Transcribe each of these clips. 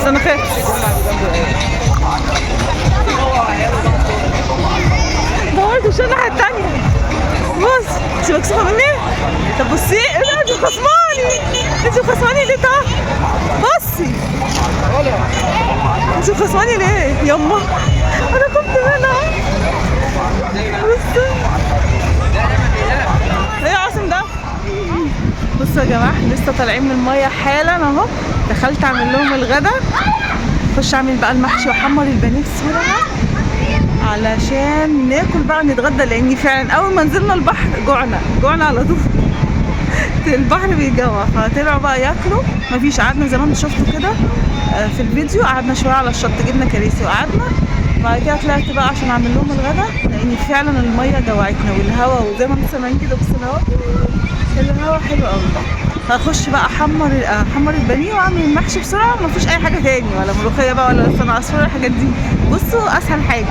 انا خايف. دورت مش الناحية التانية. بص انت مكسوفة مني؟ طب بصي ايه ده، انت خصماني. انت خصماني ليه؟ طب بصي انت خصماني ليه يما؟ انا خفت منها. بصي ايه يا عاصم ده؟ بصوا يا جماعه احنا لسه طالعين من الميه حالا اهو. دخلت اعمل لهم الغدا، اخش اعمل بقى المحشي واحمر البانيه بسرعه علشان ناكل بقى نتغدى، لاني فعلا اول ما نزلنا البحر جوعنا على طول. البحر بيجوع، فطلعوا بقى ياكلوا. مفيش، قعدنا زي ما انتوا شفتوا كده في الفيديو، قعدنا شويه على الشط، جبنا كراسي وقعدنا. بعد كده طلعت بقى عشان اعمل لهم الغدا، لان فعلا الميه جوعتنا والهوا، وزي ما انتوا سامعين كده بصوا الهوا حلو قوي. هخش بقى احمر البانيه واعمل المحشي بسرعه. مفيش اي حاجه تاني، ولا ملوخيه بقى ولا لسان عصفور، الحاجات دي. بصوا اسهل حاجه.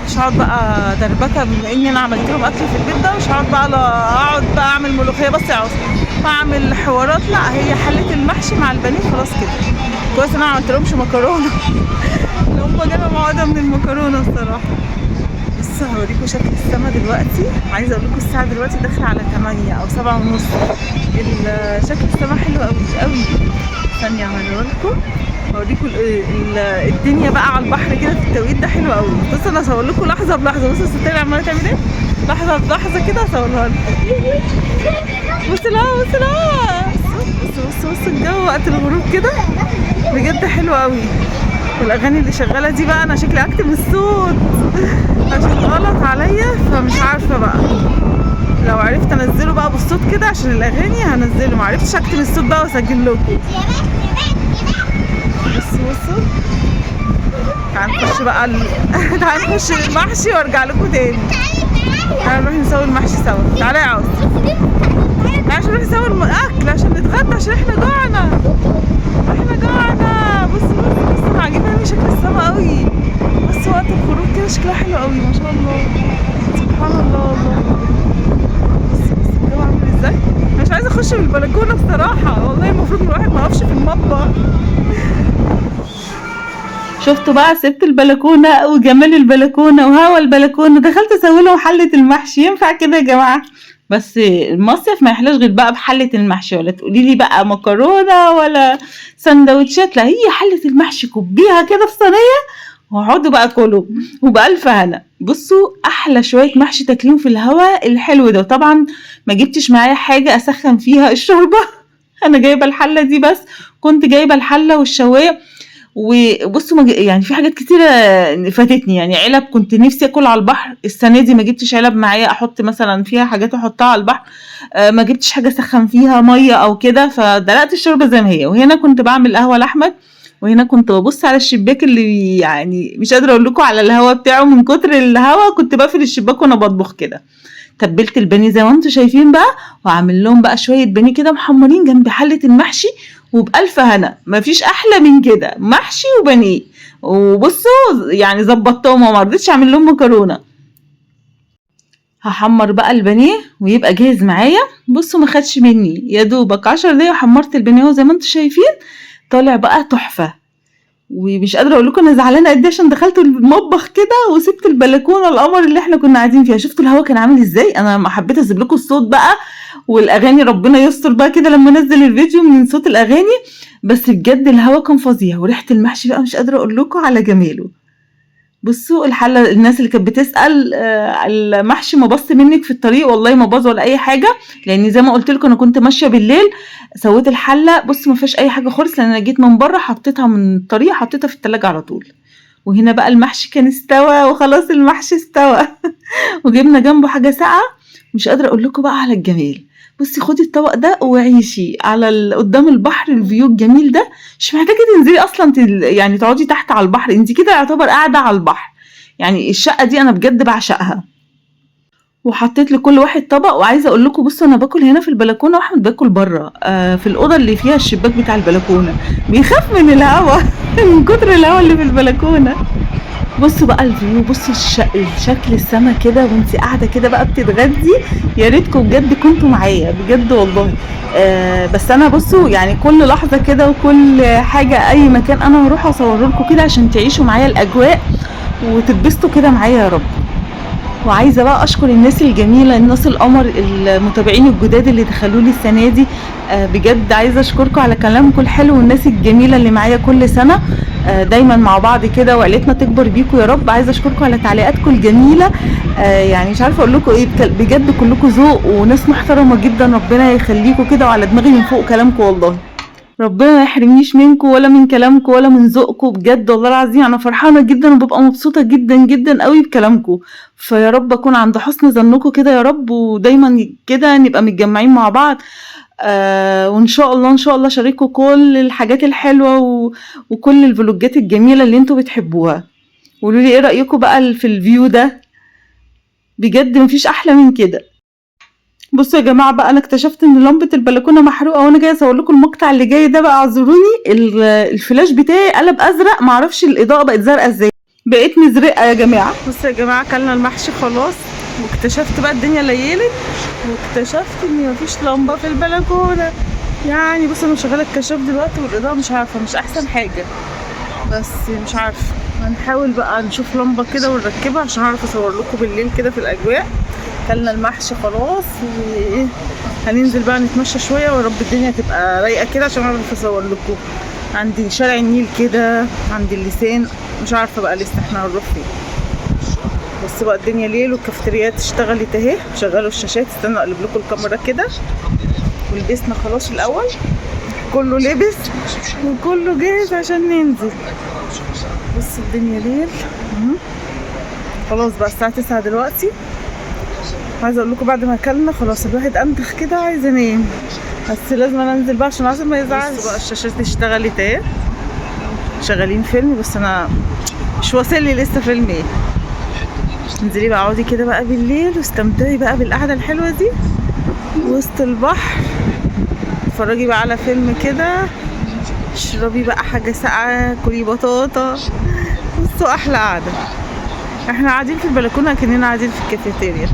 مش هقعد بقى دربكه، بما اني انا عملت لهم اكل في البيت ده. مش هقعد بقى اقعد بقى اعمل ملوخيه بس يا عاصم، واعمل حوارات. لا، هي حله المحشي مع البانيه خلاص كده. كويس انا ما عملت لهمش مكرونه. هم جابوا موعده من المكرونه الصراحه. بصوا هوريكم شكل السما دلوقتي. عايزه اقول لكم الساعه دلوقتي داخله على 8 او 7 ونص. شكل السما حلو قوي قوي. ثانيه هوريكم الدنيا بقى على البحر كده في التوقيت ده حلو قوي. بصوا انا هصور لكم لحظه بلحظه. بصوا الستات عماله تعمل ايه، لحظه بلحظه كده هصورها لكم. بصوا الهوا، بصوا الجو وقت الغروب كده بجد حلو قوي. والاغاني اللي شغاله دي بقى انا شكلي اكتب الصوت عشان غلط عليا، فمش عارفه بقى. لو عرفت انزله بقى بالصوت كده عشان الاغاني هنزله، ما عرفتش اكتب الصوت بقى واسجل لكم. بصوا تعالوا نخش بقى تعالوا نخش المحشي وارجع لكم تاني. تعالوا نروح نسوي المحشي سوا. تعالى يا عاصم، عشان نروح نسوي الاكل عشان نتغدى، عشان احنا جوعنا. بصوا عاجبني شكل السما قوي. بس وقت الخروج كده شكلها حلو قوي ما شاء الله. سبحان الله والله. بصوا الجو عامل ازاي. انا مش عايزه اخش من البلكونه بصراحه، والله المفروض الواحد ما يقفش في المطبخ. شفتوا بقى، سبت البلكونه وجمال البلكونه وهوا البلكونه، دخلت اسوي لهم حله المحشي. ينفع كده يا جماعه؟ بس المصيف ما يحلاش غير بقى بحله المحشي. ولا تقولي لي بقى مكرونه ولا سندوتشات، لا، هي حله المحشي كبيها كده في صينيه واقعدوا بقى كلوا وبألف هنا. بصوا احلى شويه محشي تاكلين في الهواء الحلو ده. وطبعا ما جبتش معايا حاجه اسخن فيها الشوربه. انا جايبه الحله دي بس، كنت جايبه الحله والشوايه. وبصوا يعني في حاجات كتيرة فاتتني، يعني علب كنت نفسي اكل على البحر السنة دي، ما جبتش علب معايا احط مثلا فيها حاجات احطها على البحر. ما جبتش حاجة اسخن فيها مية او كده، فدلقت الشوربة زي ما هي. وهنا كنت بعمل قهوة لأحمد، وهنا كنت ببص على الشباك اللي يعني مش قادرة اقول لكم على الهوا بتاعه، من كتر الهوا كنت بقفل الشباك وانا بطبخ كده. تبلت البانيه زي ما انتم شايفين بقى، وعامل لهم بقى شويه بانيه كده محمرين جنب حله المحشي وبألف هنا. مفيش احلى من كده، محشي وبانيه. وبصوا يعني ظبطتهم وما رضيتش اعمل لهم مكرونه. هحمر بقى البانيه ويبقى جاهز معايا. بصوا ما خدش مني يا دوبك 10 دقايق وحمرت البانيه اهو زي ما انتم شايفين، طالع بقى تحفه. ومش قادره اقول لكم انا زعلانه قد ايه عشان دخلت المطبخ كده وسبت البلكونه القمر اللي احنا كنا قاعدين فيها. شفتوا الهوا كان عامل ازاي؟ انا ما حبيت اسيب لكم الصوت بقى والاغاني، ربنا يستر بقى كده لما انزل الفيديو من صوت الاغاني. بس بجد الهوا كان فظيع، وريحه المحشي بقى مش قادره اقول لكم على جماله. بصوا الحله، الناس اللي كانت بتسال المحشي ما باظ منك في الطريق، والله ما باظ ولا اي حاجه، لان زي ما قلت لكم انا كنت ماشيه بالليل سويت الحله. بصوا ما فيهاش اي حاجه خالص، لان انا جيت من بره حطيتها من الطريق، حطيتها في التلاجة على طول. وهنا بقى المحشي كان استوى وخلاص، المحشي استوى. وجبنا جنبه حاجه ساقعه. مش قادره اقول لكم بقى على الجمال. بصي خدي الطبق ده وعيشي على قدام البحر، الفيو الجميل ده. مش محتاجه تنزلي اصلا يعني تقعدي تحت على البحر، انت كده يعتبر قاعده على البحر. يعني الشقه دي انا بجد بعشقها. وحطيت لكل واحد طبق. وعايزه اقول لكم بصوا انا باكل هنا في البلكونه واحمد باكل بره في الاوضه اللي فيها الشباك بتاع البلكونه، بيخاف من الهواء من كتر الهواء اللي في البلكونه. بصوا بقى الفيو، بصوا شكل السما كده وانت قاعده كده بقى بتتغدي. يا ريتكم بجد كنتوا معايا بجد والله. بس انا بصوا يعني كل لحظه كده وكل حاجه اي مكان انا هروح اصور لكم كده عشان تعيشوا معايا الاجواء وتتبسطوا كده معايا يا رب. وعايزه بقى اشكر الناس الجميله، الناس القمر، المتابعين الجداد اللي دخلوا لي السنه دي. بجد عايزه اشكركم على كلامكم الحلو والناس الجميله اللي معايا كل سنه. دايما مع بعض كده وعيلتنا تكبر بيكم يا رب. عايزه اشكركم على تعليقاتكم الجميله. يعني مش عارفه اقول لكم ايه، بجد كلكم ذوق وناس محترمه جدا، ربنا يخليكم كده وعلى دماغي من فوق كلامكم والله. ربنا ما يحرمنيش منكم ولا من كلامكم ولا من ذوقكم بجد والله العظيم. انا فرحانه جدا وببقى مبسوطه جدا جدا قوي بكلامكم. فيا رب اكون عند حسن ظنكم كده يا رب، ودايما كده نبقى متجمعين مع بعض. وان شاء الله ان شاء الله اشارككم كل الحاجات الحلوه وكل الفلوجات الجميله اللي انتوا بتحبوها. قولوا لي ايه رايكم بقى في الفيو ده، بجد مفيش احلى من كده. بصوا يا جماعه بقى، انا اكتشفت ان لمبه البلكونه محروقه وانا جايه اصور لكم المقطع اللي جاي ده بقى. اعذروني، الفلاش بتاعي قلب ازرق، معرفش الاضاءه بقت زرقاء ازاي، بقيت مزرقه يا جماعه. بصوا يا جماعه، اكلنا المحشي خلاص واكتشفت بقى الدنيا ليلت واكتشفت ان مفيش لمبه في البلكونه. يعني بصوا انا شغاله الكشاف دلوقتي والاضاءه مش عارفه، مش احسن حاجه، بس مش عارفه. هنحاول بقى نشوف لمبه كده ونركبها عشان اعرف اصور لكم بالليل كده في الاجواء. كلنا المحشي خلاص وهننزل بقى نتمشى شويه ورب الدنيا تبقى رايقه كده عشان اعرف اصور لكم. عندي شارع النيل كده، عندي اللسان، مش عارفه بقى لسه احنا هنروح فين. بس بقى الدنيا ليل والكافتريات اشتغلت اهي، شغلوا الشاشات. استنوا اقلب لكم الكاميرا كده. ولبسنا خلاص الاول، كله لبس وكله جاهز عشان ننزل. بص الدنيا ليل خلاص بقى الساعه 9 دلوقتي. عايزه اقول لكم بعد ما اكلنا خلاص الواحد انتخ كده عايز انام، بس لازم انا انزل بقى عشان عايزه ما يزعلش. بقى الشاشات اشتغلت اهي، شغالين فيلم بس انا مش واصل لي لسه فيلم ايه. انزلي بقى اقعدي كده بقى بالليل واستمتعي بقى بالقعده الحلوه دي وسط البحر. اتفرجي بقى على فيلم كده، اشربي بقى حاجه ساقعه، كلي بطاطا. بصوا احلى قعده. احنا قاعدين في البلكونه كأننا قاعدين في الكافيتيريا،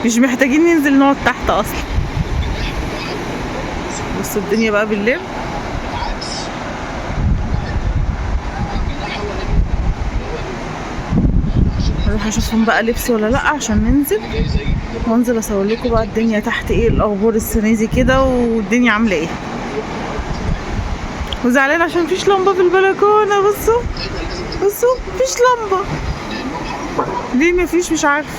مش محتاجين ننزل نقعد تحت اصلا. بصوا الدنيا بقى بالليل. هروح اشوفهم بقى لبس ولا لا عشان ننزل وانزل اصور لكم بقى الدنيا تحت ايه الاخبار السنه دي كده والدنيا عامله ايه. وزعلان عشان مفيش لمبه في البلكونه. بصوا بصوا مفيش لمبه، ليه مفيش مش عارفه.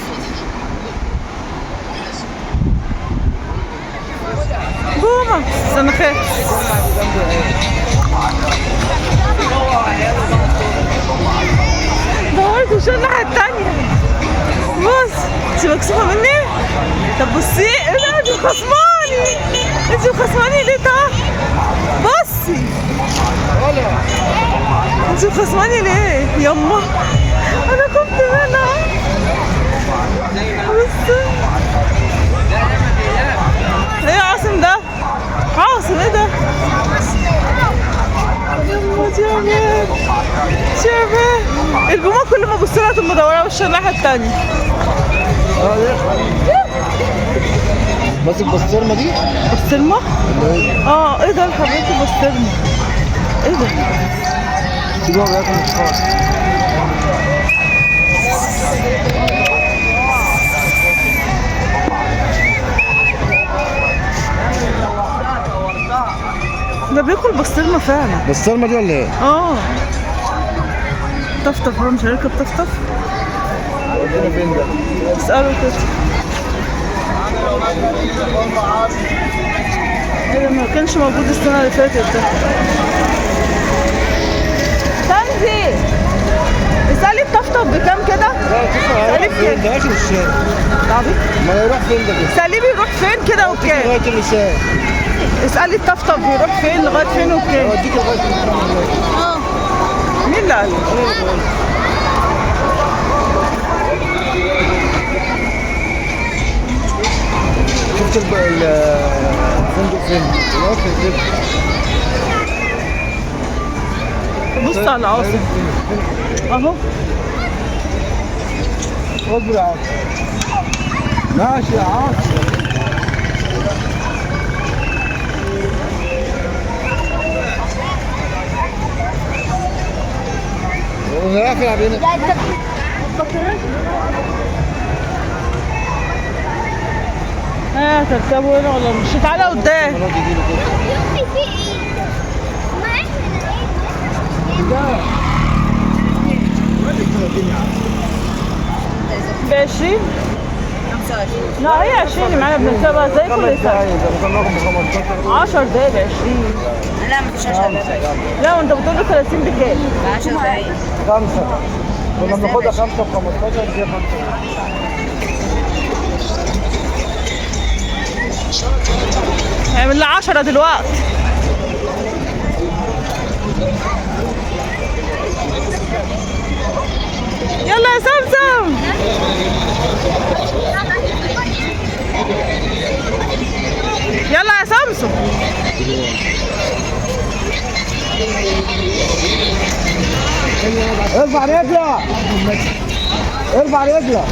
بوما استنى خير. دورت وشو الناحية التانية. بص انتي مكسوفة مني؟ طب بصي ايه ده، انتي مخصماني، انتي مخصماني ليه ده؟ بصي انتي مخصماني ليه؟ يما انا كنت منها. بصي ايه يا عاصم ده؟ عاصم ايه ده؟ يما شباب شباب البومه كل ما ابص لها تقوم مدوره وش الناحيه التانيه. بس البسطرمه دي بسطرمه؟ ايه ده الحاجات البسطرمه؟ ايه ده؟ سيبوها بياكل الفار. ده بياكل بسطرمه فعلا. البسطرمه دي ولا ايه؟ طفطف. هو مش هيركب طفطف؟ ودينا فين ده؟ اسأله كده. ايه ده، ما كانش موجود السنة اللي فاتت ده. تنزي اسألي الطفطف بكام كده؟ لا اسألي بكام؟ ده اخر الشارع. عبيط؟ ما يروح فين ده كده؟ اسألي بيروح فين كده وبكام؟ لغايه اللسان. اسألي الطفطف بيروح فين لغاية فين وبكام؟ اوديك لغايه اللسان. مين اللي قال؟ شفت الفندق فين؟ الاخر كده. بص على عاصم اهو. اصبر يا عاصم. ماشي يا عاصم. هو رايح يلعب هنا. ها تركبوا هنا ولا مش؟ تعالى قدام. ب20 لا هي 20 اللي معانا بنركبها زي كل سنة. 10 دقايق ب20. لا مفيش 10 دقايق. لا وانت بتقول له 30 بكام؟ 10 دقايق. 5 كنا بناخدها 5 ب15 دي 5. هيعمل لي 10 دلوقتي. يلا يا سمسم. يلا يا سمسم. ارفع رجلك. ارفع رجلك.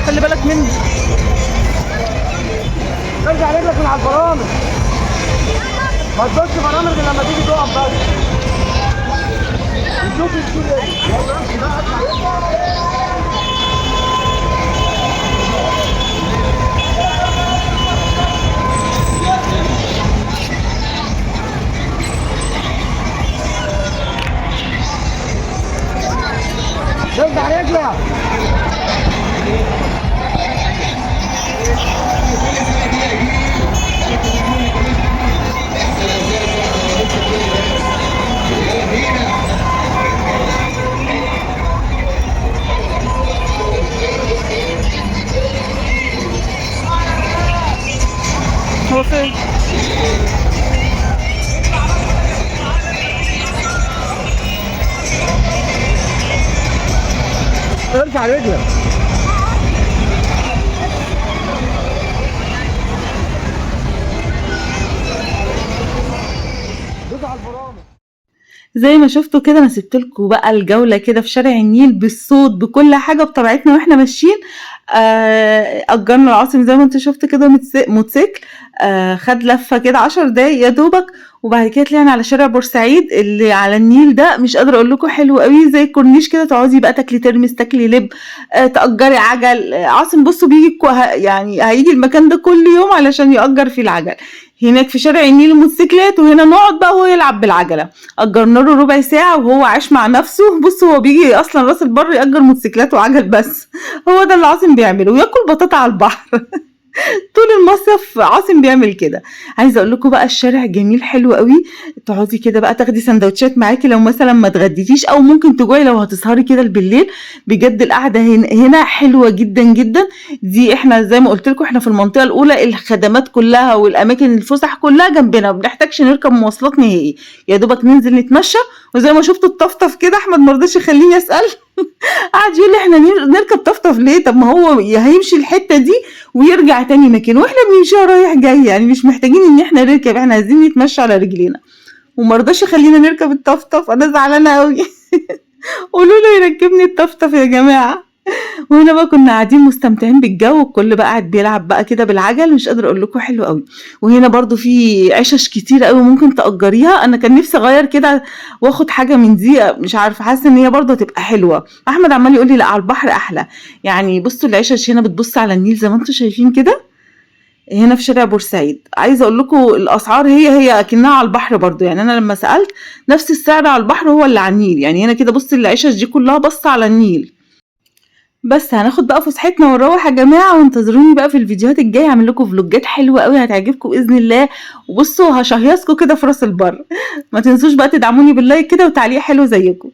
خلي بالك مني. ارجع رجلك من على البرامج. ما تدوسش برامج غير لما تيجي تقف بس. شوف الشوط ارجع رجلك. هو فين؟ ارفع رجلك. دوس على البرامج. زي ما شفتوا كده انا سبت لكم بقى الجوله كده في شارع النيل بالصوت بكل حاجه بطبيعتنا واحنا ماشيين. اجرنا العاصم زي ما انتوا شفتوا كده موتوسيكل. خد لفه كده 10 دقايق يا دوبك. وبعد كده طلعنا على شارع بورسعيد اللي على النيل ده، مش قادره اقول لكم حلو قوي زي الكورنيش كده، تقعدي بقى تاكلي ترمس تاكلي لب، تاجري عجل. عاصم بصوا بيجي يعني هيجي المكان ده كل يوم علشان ياجر فيه العجل. هناك في شارع النيل الموتوسيكلات، وهنا نقعد بقى وهو يلعب بالعجله. اجرنا له ربع ساعه وهو عاش مع نفسه. بصوا هو بيجي اصلا راس البر ياجر موتوسيكلات وعجل بس. هو ده اللي عاصم بيعمله، وياكل بطاطا على البحر. طول المصيف عاصم بيعمل كده. عايزه اقول لكم بقى الشارع جميل حلو قوي. تقعدي كده بقى تاخدي سندوتشات معاكي لو مثلا ما اتغديتيش، او ممكن تجوعي لو هتسهري كده بالليل. بجد القعده هنا حلوه جدا جدا. دي احنا زي ما قلت لكم احنا في المنطقه الاولى، الخدمات كلها والاماكن الفسح كلها جنبنا، ما بنحتاجش نركب مواصلات نهائي. يا دوبك ننزل نتمشى. وزي ما شفتوا الطفطف كده، احمد ما رضاش يخليني اسال. قعد يقول لي احنا نركب طفطف ليه؟ طب ما هو هيمشي الحته دي ويرجع تاني مكان، واحنا بنمشيها رايح جاي، يعني مش محتاجين ان احنا نركب، احنا عايزين نتمشى على رجلينا. وما رضاش يخلينا نركب الطفطف. انا زعلانه قوي. قولوا له يركبني الطفطف يا جماعه. وهنا بقى كنا قاعدين مستمتعين بالجو، والكل بقى قاعد بيلعب بقى كده بالعجل، مش قادره اقول لكم حلو قوي. وهنا برضو في عشش كتير قوي ممكن تأجريها. انا كان نفسي اغير كده واخد حاجه من دي، مش عارفه، حاسه ان هي برضو هتبقى حلوه. احمد عمال يقول لي لا على البحر احلى. يعني بصوا العشش هنا بتبص على النيل زي ما انتم شايفين كده. هنا في شارع بورسعيد. عايزه اقول لكم الاسعار هي اكنها على البحر برضو. يعني انا لما سالت نفس السعر على البحر هو اللي على النيل. يعني هنا كده بصوا العشش دي كلها بص على النيل. بس هناخد بقى فسحتنا ونروح يا جماعه، وانتظروني بقى في الفيديوهات الجايه. هعمل لكم فلوجات حلوه قوي هتعجبكم باذن الله. وبصوا هشهيصكم كده في راس البر. ما تنسوش بقى تدعموني باللايك كده وتعليق حلو زيكم.